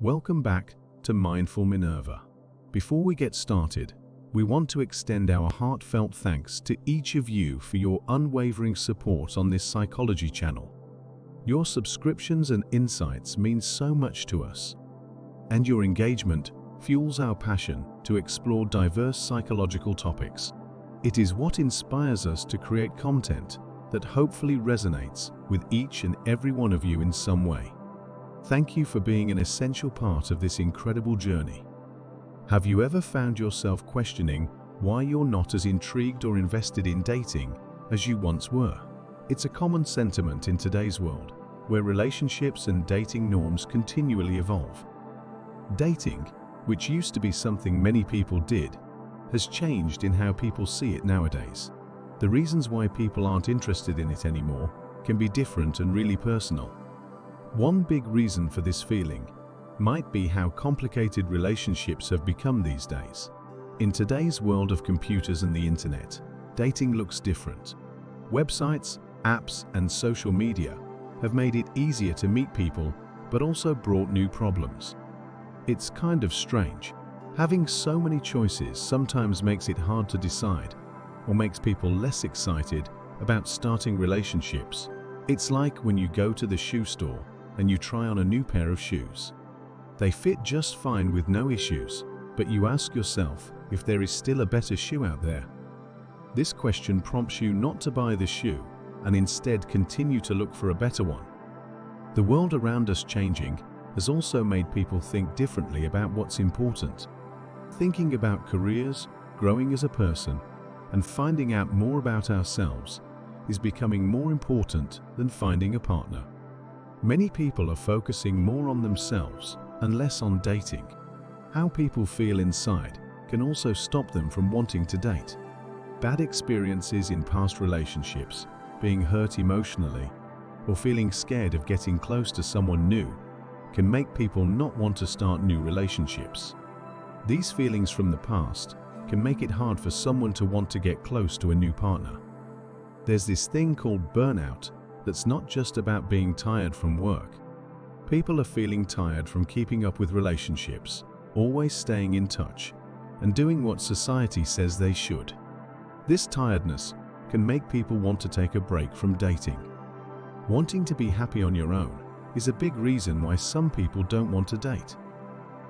Welcome back to Mindful Minerva. Before we get started, we want to extend our heartfelt thanks to each of you for your unwavering support on this psychology channel. Your subscriptions and insights mean so much to us, and your engagement fuels our passion to explore diverse psychological topics. It is what inspires us to create content that hopefully resonates with each and every one of you in some way. Thank you for being an essential part of this incredible journey. Have you ever found yourself questioning why you're not as intrigued or invested in dating as you once were? It's a common sentiment in today's world, where relationships and dating norms continually evolve. Dating, which used to be something many people did, has changed in how people see it nowadays. The reasons why people aren't interested in it anymore can be different and really personal. One big reason for this feeling might be how complicated relationships have become these days. In today's world of computers and the internet, dating looks different. Websites, apps, and social media have made it easier to meet people, but also brought new problems. It's kind of strange. Having so many choices sometimes makes it hard to decide, or makes people less excited about starting relationships. It's like when you go to the shoe store and you try on a new pair of shoes. They fit just fine with no issues, but you ask yourself if there is still a better shoe out there. This question prompts you not to buy the shoe and instead continue to look for a better one. The world around us changing has also made people think differently about what's important. Thinking about careers, growing as a person, and finding out more about ourselves is becoming more important than finding a partner. Many people are focusing more on themselves and less on dating. How people feel inside can also stop them from wanting to date. Bad experiences in past relationships, being hurt emotionally, or feeling scared of getting close to someone new can make people not want to start new relationships. These feelings from the past can make it hard for someone to want to get close to a new partner. There's this thing called burnout that's not just about being tired from work. People are feeling tired from keeping up with relationships, always staying in touch, and doing what society says they should. This tiredness can make people want to take a break from dating. Wanting to be happy on your own is a big reason why some people don't want to date.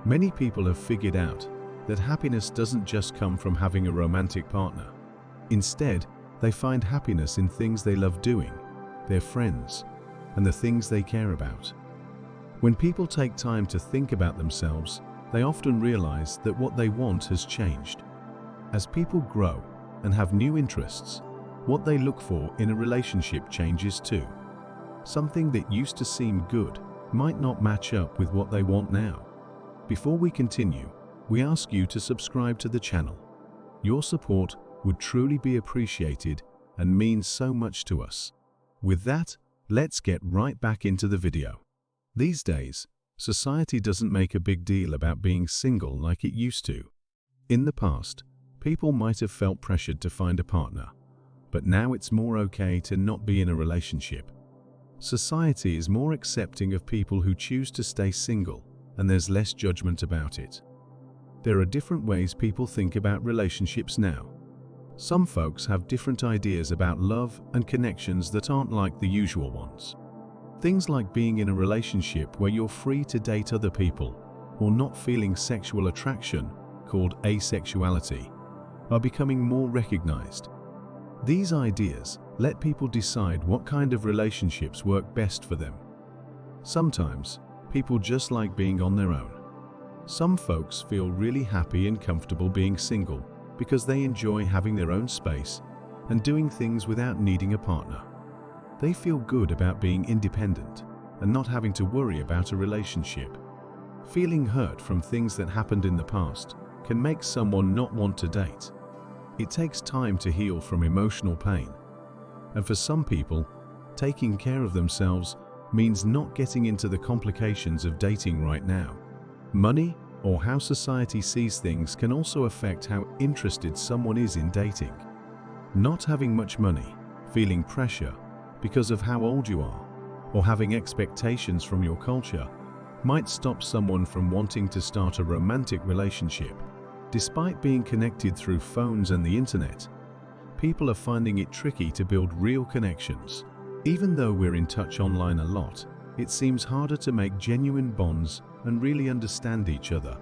Many people have figured out that happiness doesn't just come from having a romantic partner. Instead, they find happiness in things they love doing, their friends, and the things they care about. When people take time to think about themselves, they often realize that what they want has changed. As people grow and have new interests, what they look for in a relationship changes too. Something that used to seem good might not match up with what they want now. Before we continue, we ask you to subscribe to the channel. Your support would truly be appreciated and means so much to us. With that, let's get right back into the video. These days, society doesn't make a big deal about being single like it used to. In the past, people might have felt pressured to find a partner, but now it's more okay to not be in a relationship. Society is more accepting of people who choose to stay single, and there's less judgment about it. There are different ways people think about relationships now. Some folks have different ideas about love and connections that aren't like the usual ones. Things like being in a relationship where you're free to date other people or not feeling sexual attraction, called asexuality, are becoming more recognized. These ideas let people decide what kind of relationships work best for them. Sometimes, people just like being on their own. Some folks feel really happy and comfortable being single because they enjoy having their own space and doing things without needing a partner. They feel good about being independent and not having to worry about a relationship. Feeling hurt from things that happened in the past can make someone not want to date. It takes time to heal from emotional pain. And for some people, taking care of themselves means not getting into the complications of dating right now. Money, or how society sees things, can also affect how interested someone is in dating. Not having much money, feeling pressure because of how old you are, or having expectations from your culture might stop someone from wanting to start a romantic relationship. Despite being connected through phones and the internet, people are finding it tricky to build real connections. Even though we're in touch online a lot, it seems harder to make genuine bonds and really understand each other.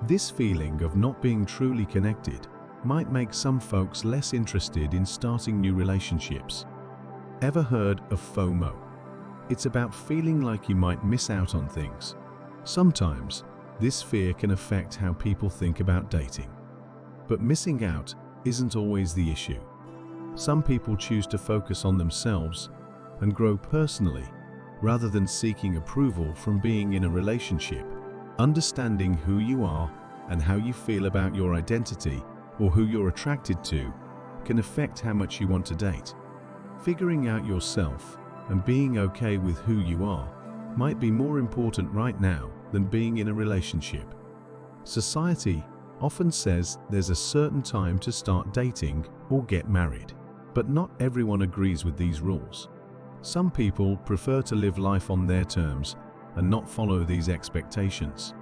This feeling of not being truly connected might make some folks less interested in starting new relationships. Ever heard of FOMO? It's about feeling like you might miss out on things. Sometimes, this fear can affect how people think about dating. But missing out isn't always the issue. Some people choose to focus on themselves and grow personally rather than seeking approval from being in a relationship. Understanding who you are and how you feel about your identity or who you're attracted to can affect how much you want to date. Figuring out yourself and being okay with who you are might be more important right now than being in a relationship. Society often says there's a certain time to start dating or get married, but not everyone agrees with these rules. Some people prefer to live life on their terms and not follow these expectations.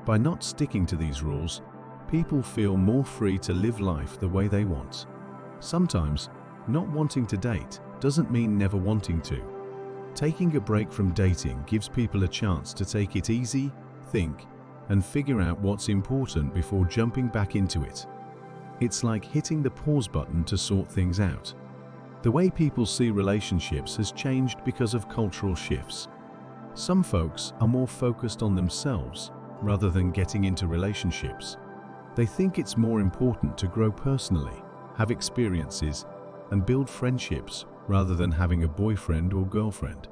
By not sticking to these rules, people feel more free to live life the way they want. Sometimes, not wanting to date doesn't mean never wanting to. Taking a break from dating gives people a chance to take it easy, think, and figure out what's important before jumping back into it. It's like hitting the pause button to sort things out. The way people see relationships has changed because of cultural shifts. Some folks are more focused on themselves rather than getting into relationships. They think it's more important to grow personally, have experiences, and build friendships rather than having a boyfriend or girlfriend.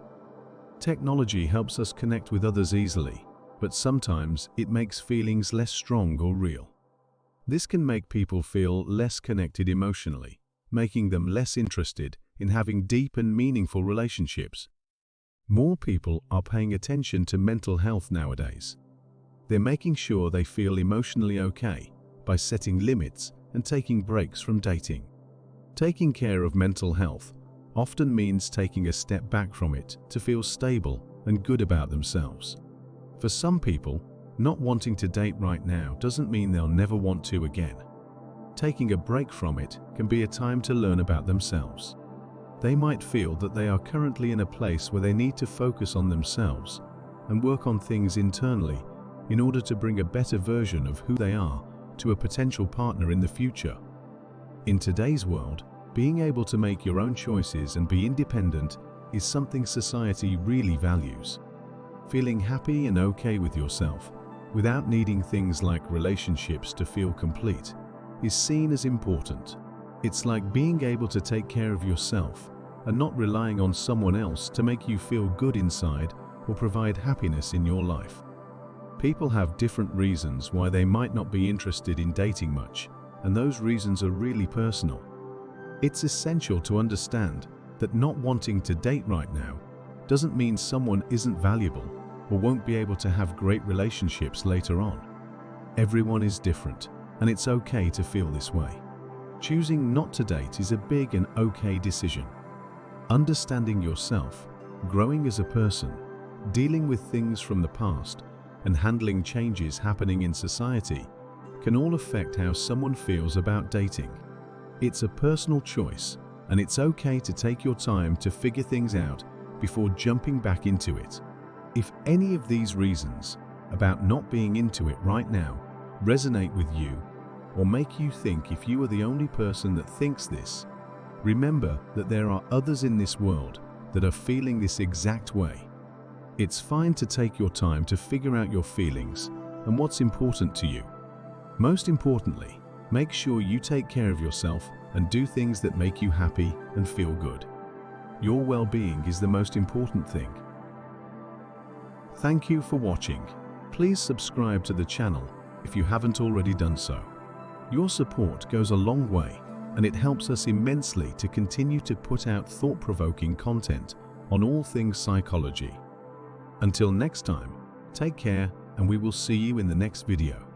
Technology helps us connect with others easily, but sometimes it makes feelings less strong or real. This can make people feel less connected emotionally, making them less interested in having deep and meaningful relationships. More people are paying attention to mental health nowadays. They're making sure they feel emotionally okay by setting limits and taking breaks from dating. Taking care of mental health often means taking a step back from it to feel stable and good about themselves. For some people, not wanting to date right now doesn't mean they'll never want to again. Taking a break from it can be a time to learn about themselves. They might feel that they are currently in a place where they need to focus on themselves and work on things internally in order to bring a better version of who they are to a potential partner in the future. In today's world, being able to make your own choices and be independent is something society really values. Feeling happy and okay with yourself, without needing things like relationships to feel complete, is seen as important. It's like being able to take care of yourself and not relying on someone else to make you feel good inside or provide happiness in your life. People have different reasons why they might not be interested in dating much, and those reasons are really personal. It's essential to understand that not wanting to date right now doesn't mean someone isn't valuable or won't be able to have great relationships later on. Everyone is different, and it's okay to feel this way. Choosing not to date is a big and okay decision. Understanding yourself, growing as a person, dealing with things from the past, and handling changes happening in society can all affect how someone feels about dating. It's a personal choice, and it's okay to take your time to figure things out before jumping back into it. If any of these reasons about not being into it right now resonate with you, or make you think if you are the only person that thinks this, remember that there are others in this world that are feeling this exact way. It's fine to take your time to figure out your feelings and what's important to you. Most importantly, make sure you take care of yourself and do things that make you happy and feel good. Your well-being is the most important thing. Thank you for watching. Please subscribe to the channel if you haven't already done so. Your support goes a long way, and it helps us immensely to continue to put out thought-provoking content on all things psychology. Until next time, take care, and we will see you in the next video.